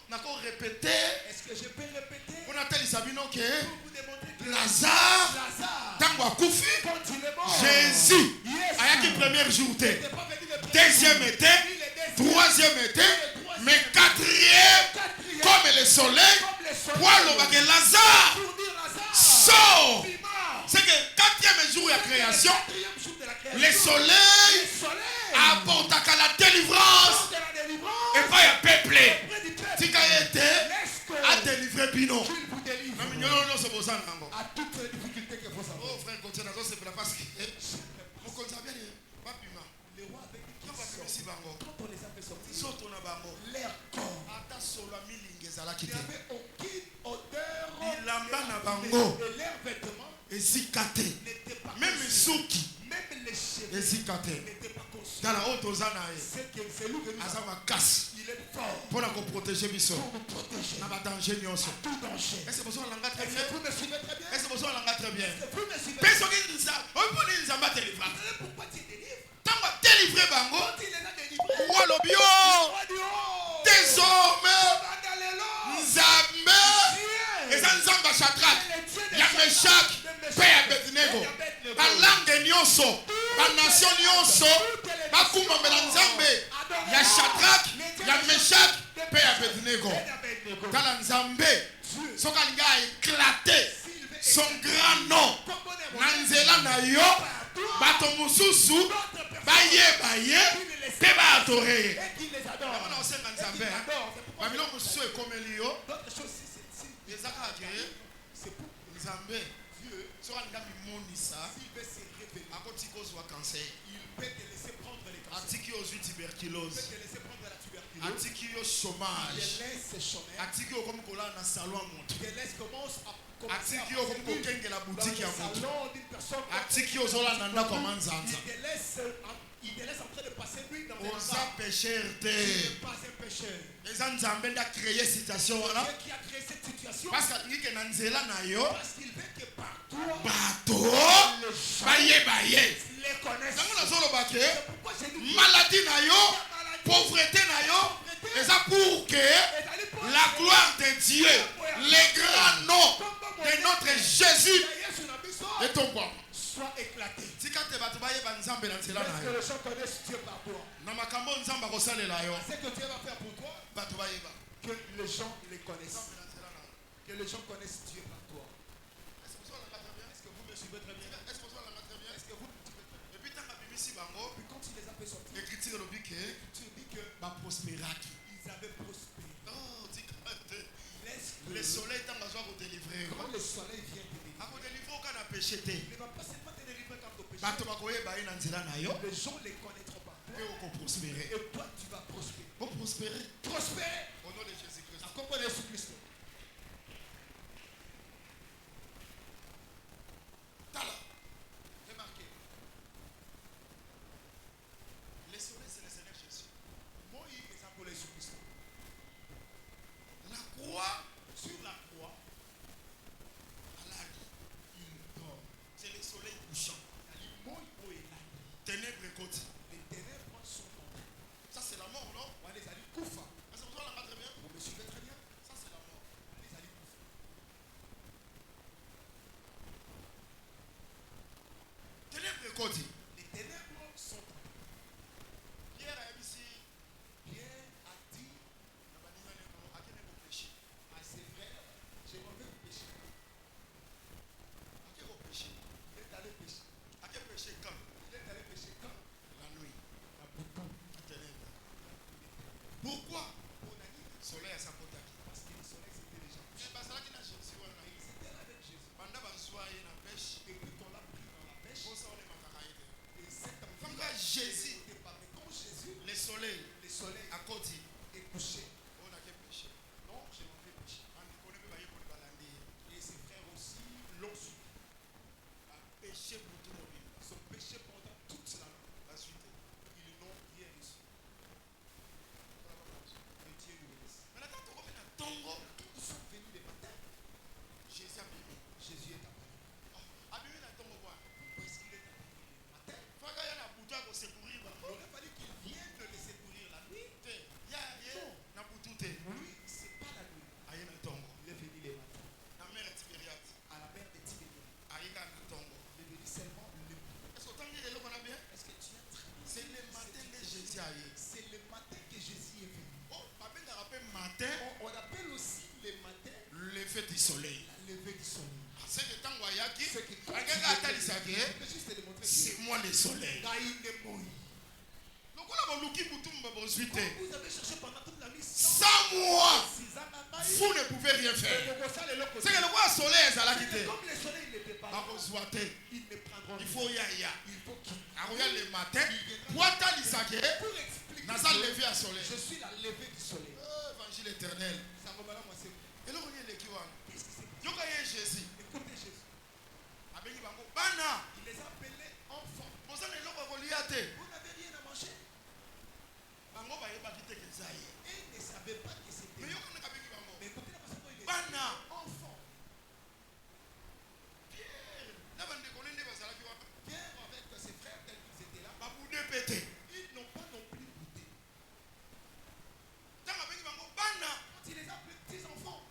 d'accord répéter? Est-ce que je peux répéter? On a tel Sabino que Pour vous démontrer que Lazare Lazare, tango akufi quand il est mort, Jésus Yes. aya qui premier jour Il était. n'était pas venu le premier Deuxième jour. était. Ni le deuxième. Troisième était. Mais quatrième, Quatrième. comme le soleil, Comme le soleil. pour le Lazare Pour dire Lazare. sort. Vivant. C'est que quatrième jour de la création, Quatrième jour de la création. le soleil Le soleil. apporte à la délivrance de la délivrance. et pas un peuple. Auprès du peuple. Si il était Laisse que à délivrer Bino. qu'il vous délivre. Oh À toutes les difficultés que vous avez. frère, continue, c'est parce que vous comptez bien, pas Pima. Les rois avec qui Qui va faire ici, Bango? quand on les a fait sortir, Saute na Bango. leur corps, Ata solo milingi ezalaki il n'y te. avait aucune odeur. Bilamba na Et bango leurs vêtements ezika te. n'étaient pas Même conçus. suki Même les cheveux ezika te. n'étaient pas conçus. tala oyo toza na ye C'est lui que nous aza avons. makasi Il est fort mpona koprotege biso pour nous protéger. na badanger nyonso. Tout danger. Ese boso alanga très Est-ce bien? que vous me suivez très bien? Ese boso alanga très bien? Est-ce que vous me suivez? mpe soki oyo mponi nzambe atelivra Vous savez pourquoi tu délivres? ntango atelivre bango Quand il les a délivrés, walobi o on dit, oh, désormais Alléluia. nzambe Dieu. eza nzambe ya shadrake Le Dieu de ya Shadrach, meshaki de Meshach, mpe ya abednego et d'Abednego. balange nyonso banation nyonso bakumbamela nzambe ya shadrake ya meshaki mpe ya abednego Et d'Abednego. tala nzambe soki alingi aeklate son grand nom na nzela na yo bato mosusu bayeba ye mpe baadore ye Et qui les adore. yango na osenga Et qui nzambe l'adore. C'est pourquoi babilo mosusu ekomeli yo d'autres choses, si, eza kaka ke c'est pour nzambe soki alingi abimonisa s'il veut se révéler, akotika ozwa cancer il peut te laisser prendre les cancers. atiki yo ozwi Il peut tuberculose te laisser prendre la tuberculose. atiki yo Il chômage te laisse chômer. atiki yo okomi kolala na salon ya moto Il te laisse commencer à commencer atiki à yo okomi passer kokengela dans butiki ya le moto salon d'une personne. atiki yo ozolanda ndako ya manzanza Il te laisse en train de passer nuit dans les oza endroits. pécher Tu te n'es pas un pécheur. eza nzambe nde acréye situation wana Dieu qui a créé cette situation parce que alingi ke na nzela na yo parce qu'il veut que partout bato les gens bayeba ye les connaissent. ntango nazoloba ke C'est pourquoi j'ai dit maladi na yo pauvreté na yo eza pour que la gloire de Dieu le grand nom de notre Jésus etombwama soit éclaté. tika te bato bayeba nzambe na nzela Est-ce na que yo les gens connaissent Dieu par toi? na makambo oyo nzambe akosalela yo C'est que Dieu va faire pour toi bato bayeba que les gens les connaissent. nzambe na nzela na yo Que les gens connaissent Dieu par toi. Est-ce que vous olanga très bien? Est-ce que vous me suivez très bien? Est-ce que vous olanga très bien? Est-ce que vous me suivez très bien? Et puis ntango abimisi bango Puis quand il les a fait sortir, écriture elobi ke tu dis que baprosperaki ils avaient prospéré. oh tika te Laisse le soleil ntango azwa kodelivre quand le soleil vient te délivrer, akodelivre oka na péché te il ne va pas seulement te délivrer quand ton péché. bato bakoyeba ye na nzela na yo Les gens les connaîtront pas. mpe okoprospere Et toi, tu vas prospérer. oprospere Prospérer. au nom de Jésus-Christ À comprendre Jésus-Christ. tala Remarquez. le soleil c'est le Seigneur Jésus Moi, il est appelé Jésus-Christ. la croix Sur la croix, alali il dort. c'est le soleil couchant Moi, il est là. ténèbres ekoti Les ténèbres sont en train. ça c'est la mort non On les a dit Koufa. est-ce que vous olanga très bien Vous me suivez très bien? ça c'est la mort On les a dit Koufa. ténèbres ekoti Les ténèbres sont en train. pierre ayebisi Pierre a dit na baningani ekono akende kopéché à ses frères, je m'en vais pécher. ake kopéché Il est allé pécher. ake péché quand Il est allé pécher quand? la nuit À Boutou. ténèbres pourquoi On a dit soleil asakotaki parce que le soleil c'était déjà. mais bazalaki na jésus wana C'était là avec Jésus. banda bazwa ye na pêche Et puis on l'a pris dans la pêche. posa olemaka ye te Et cet homme Comme quand Jésus- était parlé. Quand Jésus, le soleil le soleil akoti est couché. oyo nake péché Non, je m'en vais pécher. andikone mpe bayekoli balandi ye Et ses frères aussi l'ont su. bapéché butu mobimba Son péché pendant toute la nuit. bazwi te Ils n'ont rien reçu. Et Dieu nous laisse. maintenant ntango tokomi na ntongo Quand nous sommes venus le matin, jésus abimi Jésus est apparu. abimi na ntongo bwana Pourquoi est-ce qu'il est apparu le matin? faka ya na butu akosekourir Il bango aurait fallu qu'il vienne les secourir la nuit. te ya ye Non. na soleil. La levée du soleil. C'est que tant Wayaki, C'est que quand c'est moi le soleil. Donc on a vous avez cherché pendant toute la nuit sans moi, vous ne pouvez rien faire. C'est que le roi soleil est à la quitter. comme le soleil n'était pas là, ils ne prendront Il faut y aller. Il faut qu'il Le matin, pour expliquer ça, levé à soleil. je suis la levée du soleil. Évangile éternel. Ça va moi c'est Et là, on y est les kiwans. qu'est-ce que c'est? Yoka y est Jésus. Écoutez Jésus. Avec Bango, Bana. Il les a appelés enfants. Vous avez l'eau reliate. Vous n'avez rien à manger. Bango va y battre que ça y est. Et ils ne savaient pas que c'était. Mais yoka n'a pas vu Bango. Mais écoutez la façon dont il est Bana. enfant. Pierre. Là, on déconne les basala qui vont. Pierre avec ses frères tels qu'ils étaient là, Babou de pété. ils n'ont pas non plus goûté. Tant avec Bango, Bana. Quand il les a appelés petits enfants,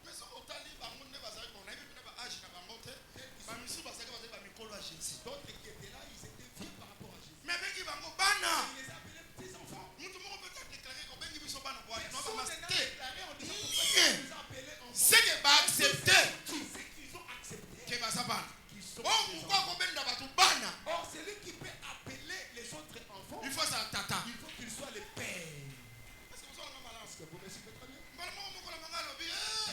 Mais ça, au tali, Bango ne va pas. On a vu que âge n'a pas monté. Bamisu va savoir que va Mikolo à Jésus. d'autres qui étaient là, ils étaient vieux par rapport à Jésus. Mais avec Bango, Bana. Il les a appelés petits enfants. Nous tout le monde peut déclarer qu'on peut dire Bana. Personne Non, n'a pas déclaré en disant pourquoi Yeah. ils nous ont appelés enfants. c'est que va accepter C'est qu'ils ont accepté que va ça Bana. qu'ils sont Oh, des pourquoi enfants. qu'on peut n'a Bana? Or, celui qui peut appeler les autres enfants, Il faut ça tata. il faut qu'il soit le père. Est-ce que vous avez un balance? Est-ce que vous me suivez très bien?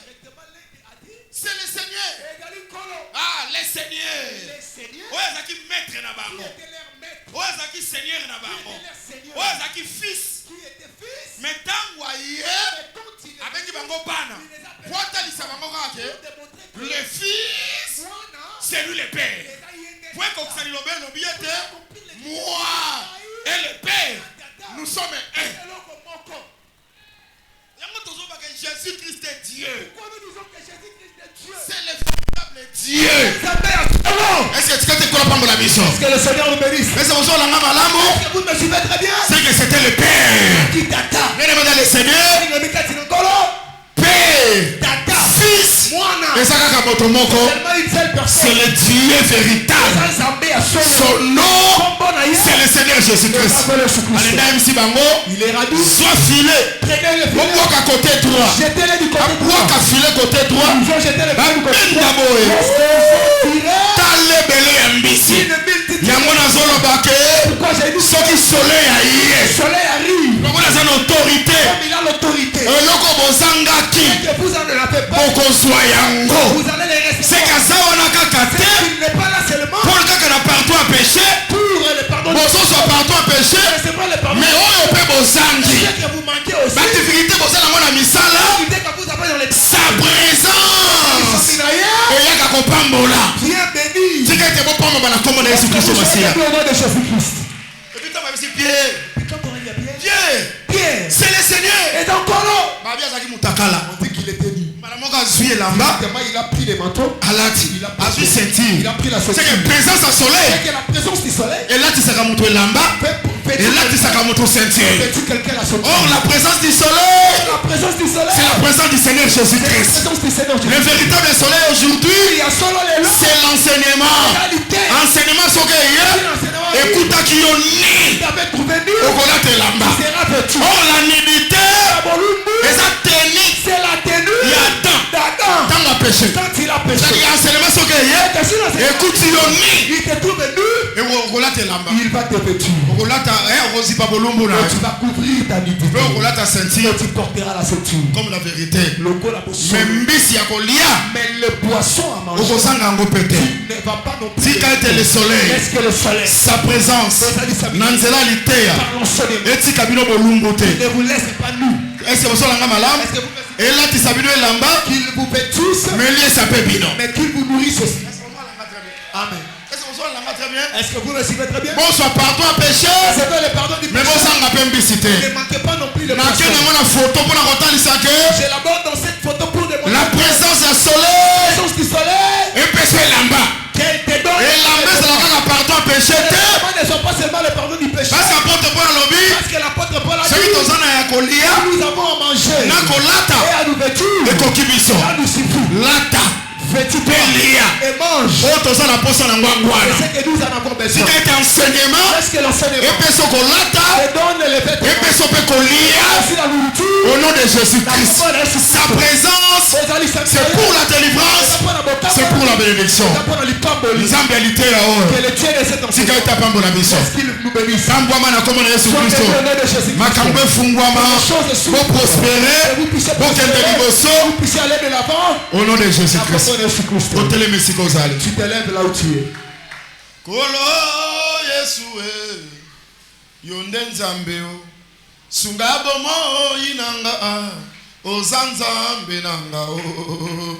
Directement, l'un a dit, C'est le Seigneur. Egali Kolo, Ah, le Seigneur. les seigneurs, Ouais, c'est qui maître na qui bango. était leur maître, Ouais, c'est qui Seigneur na qui bango. était leur seigneur, Ouais, c'est qui fils. qui était fils, Mais tant voyez mais quand il est avec venu, bango bana. il les appelle Pour talisa bango pour kake. démontrer que Le fils, Mwana, c'est lui le père. les a yéndés Pour qu'on s'en lobe l'obiete. Moi et le père, nous sommes un. eloko moko. Yango tozo ba que Jésus-Christ est Dieu. Pourquoi nous disons que Jésus-Christ est Dieu? C'est le véritable Dieu. Est-ce Est-ce que tu peux comprendre la mission? que le Seigneur nous bénisse? Est-ce que vous avez un malamu? Est-ce que vous me suivez très bien? C'est que c'était le père. Qui tata? Bien aimé dans le Seigneur, Père, Tata. Fils, Mwana. et ça kaka moto moko, Seulement une seule c'est personne. le Dieu véritable. Nzambe ya solo. Son nom, Kombo na ye. c'est le Seigneur Jésus-Christ. Nzambe Yesu Kristo. Allez, MC Bango, Il est radu. sois filé. Prenez le Au filet. bois à côté droit. Jetez-le du côté droit. Bois à filer côté droit. Ils ont jeté le filet du côté droit. Bendaboe. Tirez Tale bele ya mbisi. une multitude. Yango nazoloba ke Pourquoi j'ai dit soki soleil le aye. soleil arrive? Lokola aza na autorité. Comme il a l'autorité. Eloko bozangaki. Que vous en avez pas. Bokozwa yango. Vous allez les C'est recevoir. kaza wana kaka te. Il n'est pas là seulement Pour kaka na pardon à péché. pour le pardon. Bozozwa pardon à péché. Recevoir le pardon. Mais oyo mpe bozangi. Ce que vous manquez aussi. Baaktivité bozala yango na misala. L'idée que vous avez dans les Sa présence Minaïa, eyaka kopambola. viens béni. tika ete bopambola na kombo na yesu kristo masiya. Au nom de Jésus-Christ. epi ntango babisi pierre Puis quand on dit à Pierre, pierre Pierre c'est le seigneur. est encore là. babi azalaki motakala On dit qu'il était nu. mbala moko azwi elamba Tellement il a pris les manteaux. alati azwi Il ceinture. a pris la c'est ceinture. que présence ya soleil C'est que la présence du soleil elatisaka moto elamba fait elatisaka moto ceinture. quelqu'un la ceinture. Or la présence du soleil, La présence du soleil. c'est la présence du Seigneur C'est la Jésus-Christ. présence du Seigneur Jésus. Le véritable soleil Il aujourd'hui, y a solo les lois. c'est l'enseignement. Réalité. Enseignement soki eye L'enseignement dit, ekutaki yo ni il t'avait trouvé nu. okolata elamba. Il sera vêtu. Or la nudité Bolumbu, eza teni c'est la tenue ya Adam d'Adam. ntango apeshe. Quand il a péché. C'est-à-dire enseignement soki eye Que si l'enseignement ekuti yo ni il te trouve nu, okolata elamba. il va te vêtir. okolata okozipa bolumbu na Et tu vas couvrir ta nudité. mpe okolata ceinture Et tu porteras la ceinture. comme la vérité. Le col à bousson. me mbisi ya kolia Mais le poisson à manger okozanga yango mpe te. ne va pas non plus. tika ete le soleil Est-ce que le soleil sa présence na nzela liteya par l'enseignement etika bino bolumbu te. ne vous laisse pas nu? ese bosolanga malamu Est-ce que vous faites elatisa bino elamba qu'il vous fait tous, meliesa mpe bino. mais qu'il vous nourrisse aussi? Amen. Est-ce que vous le suivez très bien? bozwa pardon ya péché C'est que le pardon du me péché. bozanga mpe mbisi te. Ne manquez pas non plus le nake poisson. nango na foto mpona kotalisa ke J'élabore dans cette photo pour démontrer la la présence ya soleil présence du soleil epesa elamba. qu'elle te donne. elamba ezala kaka pardon ya péché te. Ne sont pas seulement le pardon du péché. parce que apôtre paul alobi Parce que l'apôtre Paul a soki dit, toza na ya kolia nous avons à manger na et kolata à nous vêtir. ekoki biso. Ça nous suffit. lata Vêtis-toi mpe lia et mange. oyo toza na posa nango Et angwana. c'est que nous en avons besoin. vêtements. tika ete enseignement Est-ce que l'enseignement epeso kolata te donne les vêtements? epeso mpe kolia Aussi la nourriture. au nom de Jésus-Christ. Sa présence, c'est pour la délivrance, c'est pour la bénédiction. Nzambe alitera oyo Que le Dieu de cet enfant, tika ete apambola biso qu'il nous bénisse. tambwama na kombo na Yesu Sois Kristo béni au nom de Jésus-Christ. makambo efungwama boprospere Que vous puissiez bokende prospérer, liboso que vous puissiez aller de l'avant. au nom de À Jésus-Christ. propos de Jésus-Christ. Otelemi esika ozali. Tu te lèves là où tu es. Kolo Yesu yo nde Nzambe o sunga bomoi nanga oza Nzambe nanga o